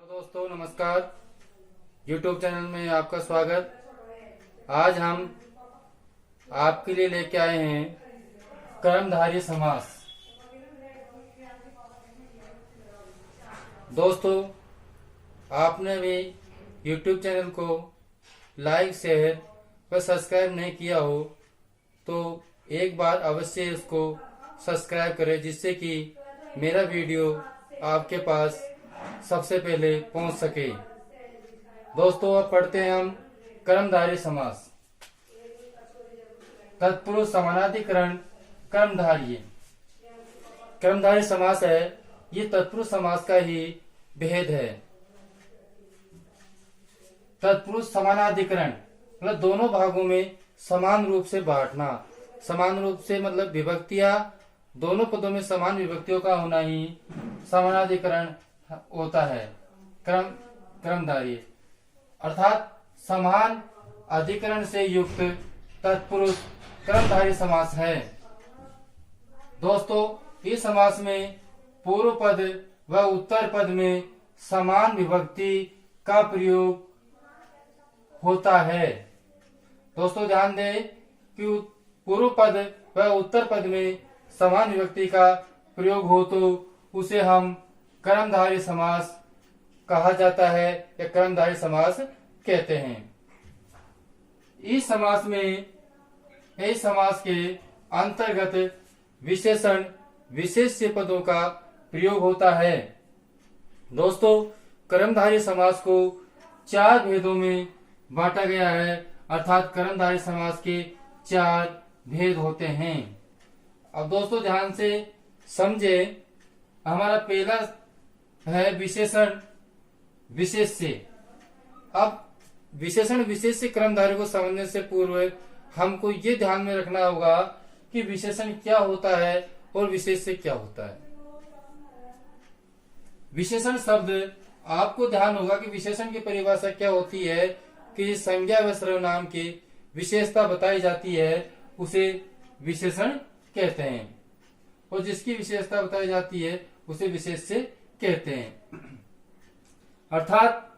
Hello दोस्तों, नमस्कार। YouTube channel में आपका स्वागत। आज हम आपके लिए लेके आए हैं कर्मधारय समास। दोस्तों, आपने भी YouTube चैनल को लाइक, शेयर व सब्सक्राइब नहीं किया हो तो एक बार अवश्य उसको सब्सक्राइब करें, जिससे कि मेरा वीडियो आपके पास सबसे पहले पहुंच सके। दोस्तों, अब पढ़ते हैं हम कर्मधारय समास। तत्पुरुष समानाधिकरण कर्मधारय। कर्मधारय समास है, ये तत्पुरुष समास का ही भेद है। तत्पुरुष समानाधिकरण मतलब दोनों भागों में समान रूप से बांटना। समान रूप से मतलब विभक्तियां, दोनों पदों में समान विभक्तियों का होना ही समानाधिकरण होता है। कर्मधारय अर्थात समान अधिकरण से युक्त तत्पुरुष कर्मधारय समास है। दोस्तों, इस समास में पूर्व पद व उत्तर पद में समान विभक्ति का प्रयोग होता है। दोस्तों, ध्यान दें कि पूर्व पद व उत्तर पद में समान विभक्ति का प्रयोग हो तो उसे हम कर्मधारय समास कहा जाता है या कर्मधारय समास कहते हैं। इस समास के अंतर्गत विशेषण विशेष्य पदों का प्रयोग होता है। दोस्तों, कर्मधारय समास को 4 भेदों में बांटा गया है, अर्थात कर्मधारय समास के 4 भेद होते हैं। अब दोस्तों ध्यान से समझे। हमारा पहला है विशेषण विशेष्य। अब विशेषण विशेष्य कर्मधारय को समझने से पूर्व हमको ये ध्यान में रखना होगा कि विशेषण क्या होता है और विशेष्य क्या होता है। विशेषण शब्द, आपको ध्यान होगा कि विशेषण की परिभाषा क्या होती है कि संज्ञा व सर्वनाम की विशेषता बताई जाती है, उसे विशेषण कहते हैं, और जिसकी विशेषता बताई जाती है उसे विशेष्य कहते हैं। अर्थात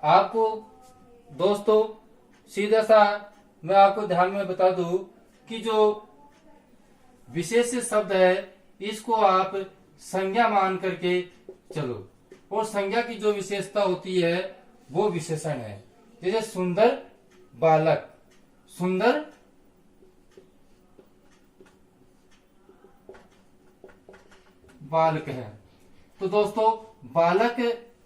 आपको दोस्तों सीधा सा मैं आपको ध्यान में बता दूं कि जो विशेष्य शब्द है इसको आप संज्ञा मान करके चलो, और संज्ञा की जो विशेषता होती है वो विशेषण है। जैसे सुंदर बालक, सुंदर बालक है, तो दोस्तों बालक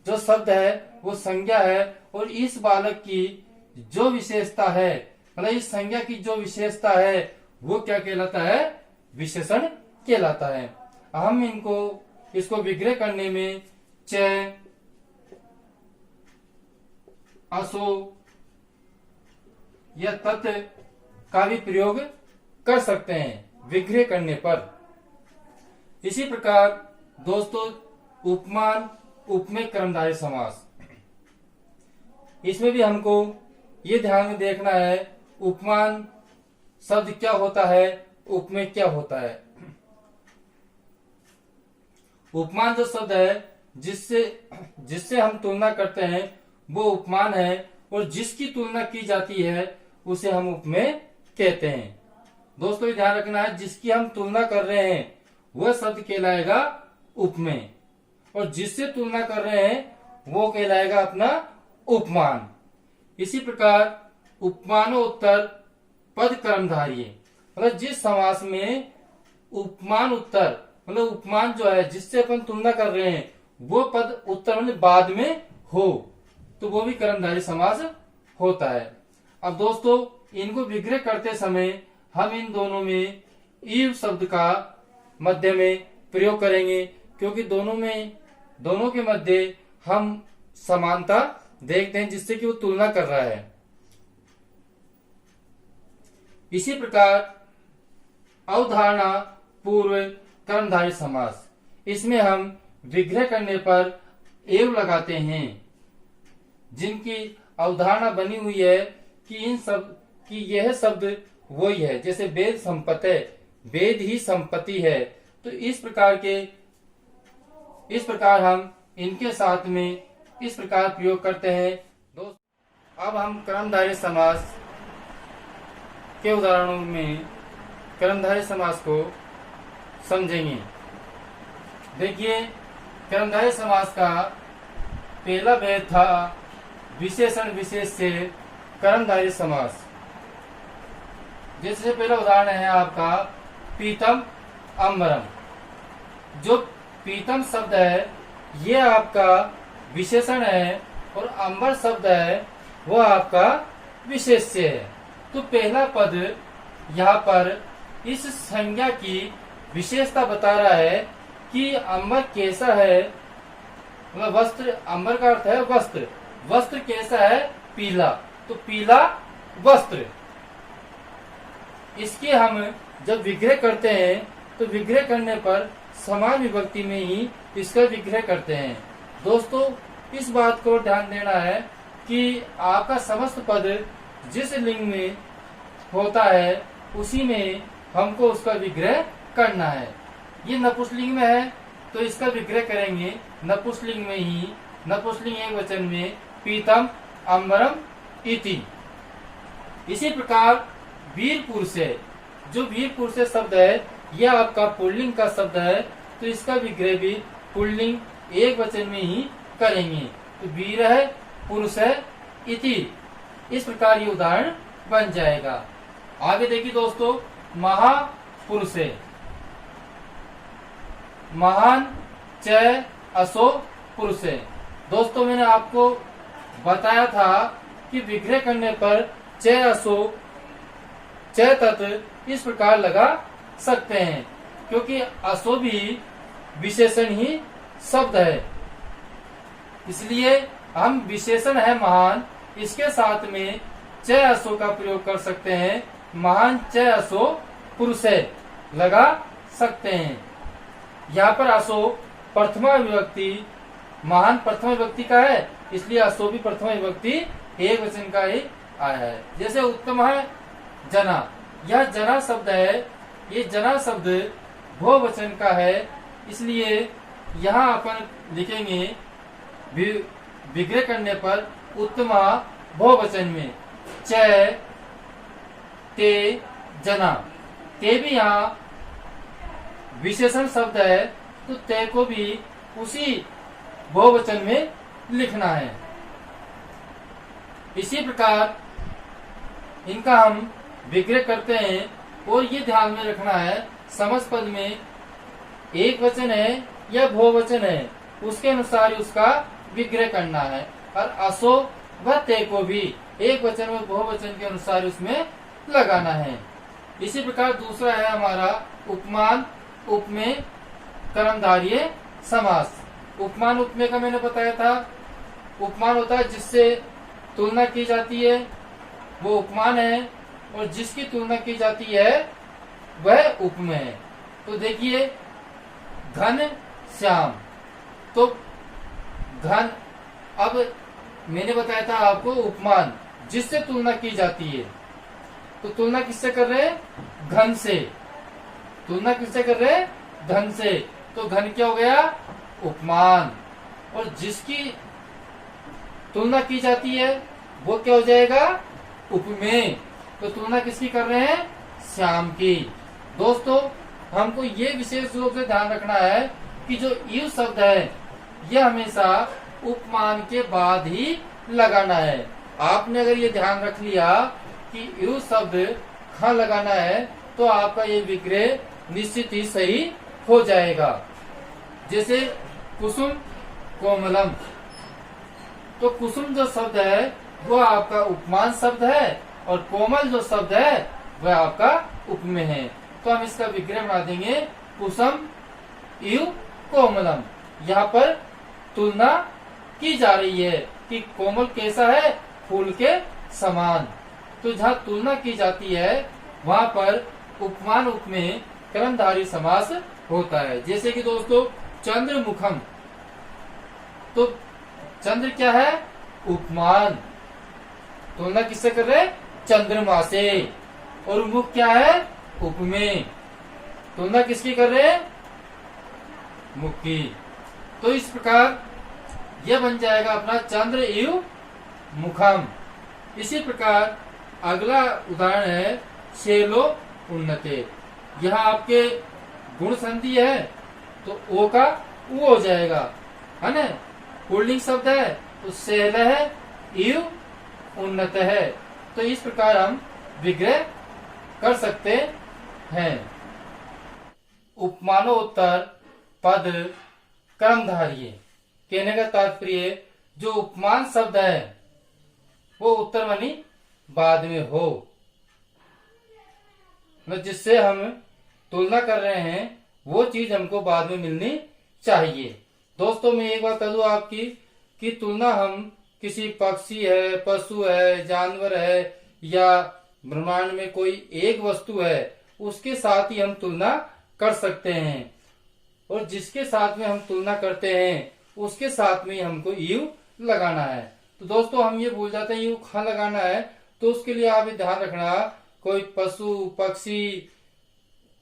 जो शब्द है वो संज्ञा है, और इस बालक की जो विशेषता है मतलब इस संज्ञा की जो विशेषता है वो क्या कहलाता है? विशेषण कहलाता है। हम इसको विग्रह करने में च, असो या तत् का भी प्रयोग कर सकते हैं विग्रह करने पर। इसी प्रकार दोस्तों उपमान उपमेय कर्मधारय समास, इसमें भी हमको ये ध्यान में देखना है उपमान शब्द क्या होता है, उपमेय क्या होता है। उपमान जो शब्द है जिससे हम तुलना करते हैं वो उपमान है, और जिसकी तुलना की जाती है उसे हम उपमेय कहते हैं। दोस्तों ये ध्यान रखना है, जिसकी हम तुलना कर रहे हैं वह शब्द कहलाएगा उपमेय, और जिससे तुलना कर रहे हैं वो कहलाएगा अपना उपमान। इसी प्रकार उपमानोत्तर पद कर्मधारय मतलब जिस समास में उपमान उत्तर मतलब उपमान जो है जिससे अपन तुलना कर रहे हैं वो पद उत्तर मतलब बाद में हो तो वो भी कर्मधारय समास होता है। अब दोस्तों इनको विग्रह करते समय हम इन दोनों में ईव शब्द का मध्य में प्रयोग करेंगे, क्योंकि दोनों के मध्य हम समानता देखते हैं जिससे कि वो तुलना कर रहा है। इसी प्रकार अवधारणा पूर्व कर्मधारय समास, इसमें हम विग्रह करने पर एव लगाते हैं, जिनकी अवधारणा बनी हुई है कि यह शब्द वही है। जैसे वेद संपत्ति है, वेद ही संपत्ति है, तो इस प्रकार हम इनके साथ में इस प्रकार प्रयोग करते हैं। दोस्त, अब हम कर्मधारय समास के उदाहरणों में कर्मधारय समास को समझेंगे। देखिए, कर्मधारय समास का पहला भेद था विशेषण विशेष से कर्मधारय समास। जैसे पहला उदाहरण है आपका पीतम अम्बरम। जो पीतम शब्द है ये आपका विशेषण है और अंबर शब्द है वो आपका विशेष्य है। तो पहला पद यहाँ पर इस संज्ञा की विशेषता बता रहा है कि अंबर कैसा है, मतलब वस्त्र, अंबर का अर्थ है वस्त्र, वस्त्र कैसा है, पीला, तो पीला वस्त्र। इसके हम जब विग्रह करते हैं तो विग्रह करने पर समान विभक्ति में ही इसका विग्रह करते हैं। दोस्तों, इस बात को ध्यान देना है कि आपका समस्त पद जिस लिंग में होता है उसी में हमको उसका विग्रह करना है। ये नपुंसकलिंग में है तो इसका विग्रह करेंगे नपुंसकलिंग में ही, नपुंसकलिंग एक वचन में पीतम अम्बरम इति। इसी प्रकार वीर पुरुष है, जो वीर पुरुष शब्द है यह आपका पुल्लिंग का शब्द है तो इसका विग्रह भी पुल्लिंग एक वचन में ही करेंगे। तो वीर है, पुरुष है, इति। इस प्रकार ये उदाहरण बन जाएगा। आगे देखिए दोस्तों, महापुरुष है, महान च असो पुरुष है। दोस्तों, मैंने आपको बताया था कि विग्रह करने पर च असो च तत् इस प्रकार लगा सकते हैं, क्योंकि असो भी विशेषण ही शब्द है, इसलिए हम विशेषण है महान, इसके साथ में च असो का प्रयोग कर सकते हैं। महान च असो पुरुष है लगा सकते हैं। यहाँ पर असो प्रथमा विभक्ति, महान प्रथमा विभक्ति का है, इसलिए असो भी प्रथमा विभक्ति एक वचन का ही आया है। जैसे उत्तम है जना, यह जना शब्द है, ये जना शब्द बहुवचन का है, इसलिए यहाँ अपन लिखेंगे विग्रह करने पर उत्तमा बहुवचन में च ते जना। ते भी यहाँ विशेषण शब्द है तो ते को भी उसी बहुवचन में लिखना है। इसी प्रकार इनका हम विग्रह करते हैं और ये ध्यान में रखना है समस्त पद में एक वचन है या बहुवचन है उसके अनुसार उसका विग्रह करना है, और असो व ते को भी एक वचन और बहुवचन के अनुसार उसमें लगाना है। इसी प्रकार दूसरा है हमारा उपमान उपमेय कर्मधारय समास। उपमान उपमेय का मैंने बताया था, उपमान होता है जिससे तुलना की जाती है वो उपमान है, और जिसकी तुलना की जाती है वह उपमेय है। तो देखिए, घन श्याम, तो घन, अब मैंने बताया था आपको उपमान जिससे तुलना की जाती है, तो तुलना किससे कर रहे हैं, घन से। तुलना किससे कर रहे हैं, घन से, तो घन क्या हो गया, उपमान। और जिसकी तुलना की जाती है वो क्या हो जाएगा, उपमेय। तो तुलना किसकी कर रहे हैं, श्याम की। दोस्तों, हमको ये विशेष रूप से ध्यान रखना है कि जो इव शब्द है यह हमेशा उपमान के बाद ही लगाना है। आपने अगर ये ध्यान रख लिया कि इव शब्द ख लगाना है तो आपका ये विग्रह निश्चित ही सही हो जाएगा। जैसे कुसुम कोमलम, तो कुसुम जो शब्द है वो आपका उपमान शब्द है और कोमल जो शब्द है वह आपका उपमेय है। तो हम इसका विग्रह बना देंगे कुसुम इव कोमलम। यहाँ पर तुलना की जा रही है कि कोमल कैसा है, फूल के समान। तो जहाँ तुलना की जाती है वहाँ पर उपमान उपमेय कर्मधारय समास होता है। जैसे कि दोस्तों चंद्रमुखम, तो चंद्र क्या है, उपमान, तुलना किससे कर रहे, चंद्रमा से। और मुख क्या है, उपमेय, तुलना किसकी कर रहे हैं, मुख की। तो इस प्रकार यह बन जाएगा अपना चंद्र इव मुखम। इसी प्रकार अगला उदाहरण है शेलो उन्नते। यह आपके गुण संधि है तो ओ का उ हो जाएगा, है ना। पुल्लिंग शब्द है तो शेल है इव उन्नत है। तो इस प्रकार हम विग्रह कर सकते हैं। उपमानोत्तर पद कर्मधारय। कहने का तात्पर्य जो उपमान शब्द है वो उत्तर मानी बाद में हो, मतलब जिससे हम तुलना कर रहे हैं वो चीज हमको बाद में मिलनी चाहिए। दोस्तों मैं एक बात कह दूं आपकी कि तुलना हम किसी पक्षी है, पशु है, जानवर है या ब्रह्मांड में कोई एक वस्तु है उसके साथ ही हम तुलना कर सकते हैं, और जिसके साथ में हम तुलना करते हैं उसके साथ में हमको यू लगाना है। तो दोस्तों हम ये भूल जाते हैं यू कहाँ लगाना है, तो उसके लिए आप ये ध्यान रखना कोई पशु, पक्षी,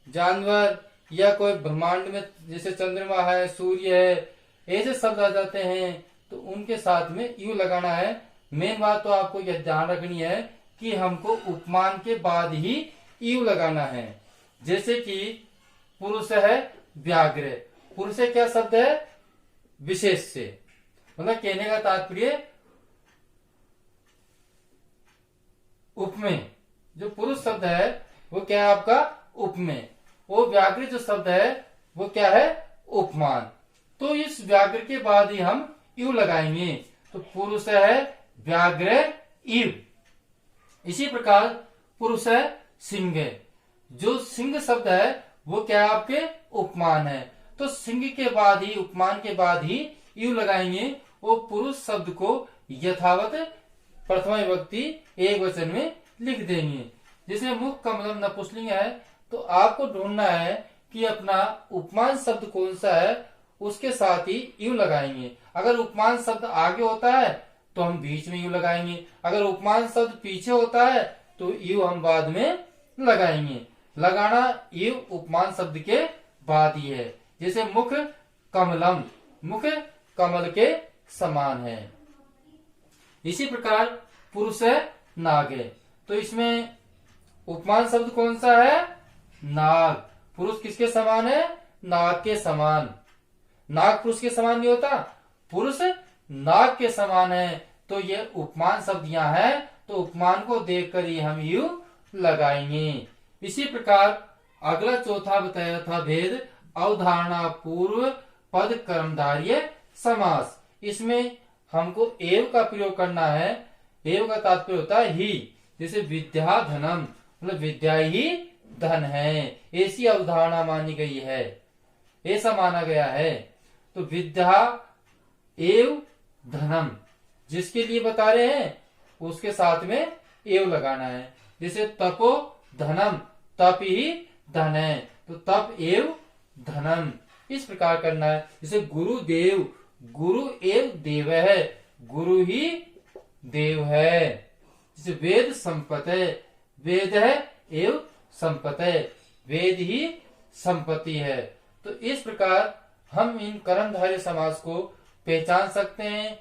जानवर या कोई ब्रह्मांड में जैसे चंद्रमा है, सूर्य है, ऐसे शब्द आ जाते हैं तो उनके साथ में यू लगाना है। मेन बात तो आपको यह ध्यान रखनी है कि हमको उपमान के बाद ही यू लगाना है। जैसे कि पुरुष है व्याघ्र। पुरुष क्या शब्द है? विशेष से, मतलब कहने का तात्पर्य उपमेय। जो पुरुष शब्द है वो क्या है आपका? उपमेय। वो व्याघ्र जो शब्द है वो क्या है? उपमान। तो इस व्याघ्र के बाद ही हम यू लगाएंगे। तो पुरुष है व्याघ्र इव। इसी प्रकार पुरुष है सिंह। जो सिंह शब्द है वो क्या आपके? उपमान है। तो सिंह के बाद ही, उपमान के बाद ही यू लगाएंगे। वो पुरुष शब्द को यथावत प्रथमा विभक्ति एक वचन में लिख देंगे। जैसे मुख कमलम नपुंसकलिंग है तो आपको ढूंढना है कि अपना उपमान शब्द कौन सा है, उसके साथ ही यू लगाएंगे। अगर उपमान शब्द आगे होता है तो हम बीच में यू लगाएंगे, अगर उपमान शब्द पीछे होता है तो यू हम बाद में लगाएंगे। लगाना यू उपमान शब्द के बाद ही है। जैसे मुख कमलम, मुख कमल के समान है। इसी प्रकार पुरुष है नाग है, तो इसमें उपमान शब्द कौन सा है? नाग। पुरुष किसके समान है? नाग के समान। नाग पुरुष के समान नहीं होता, पुरुष नाग के समान है। तो ये उपमान शब्द यहाँ है तो उपमान को देखकर ही हम यू लगाएंगे। इसी प्रकार अगला चौथा बताया था भेद अवधारणा पूर्व पद कर्मधारय समास। इसमें हमको एव का प्रयोग करना है। एव का तात्पर्य होता है ही। जैसे विद्या धनम, मतलब विद्या ही धन है, ऐसी अवधारणा मानी गई है, ऐसा माना गया है। तो विद्या एव धनम जिसके लिए बता रहे हैं उसके साथ में एव लगाना है। जैसे तपो धनम, तप ही धन है, तो तप एव धनम इस प्रकार करना है। जैसे गुरुदेव, गुरु एव देव है, गुरु ही देव है। जैसे वेद संपत्ति है, वेद है एव संपत्ति है, वेद ही संपत्ति है। तो इस प्रकार हम इन कर्मधारय समास को पहचान सकते हैं।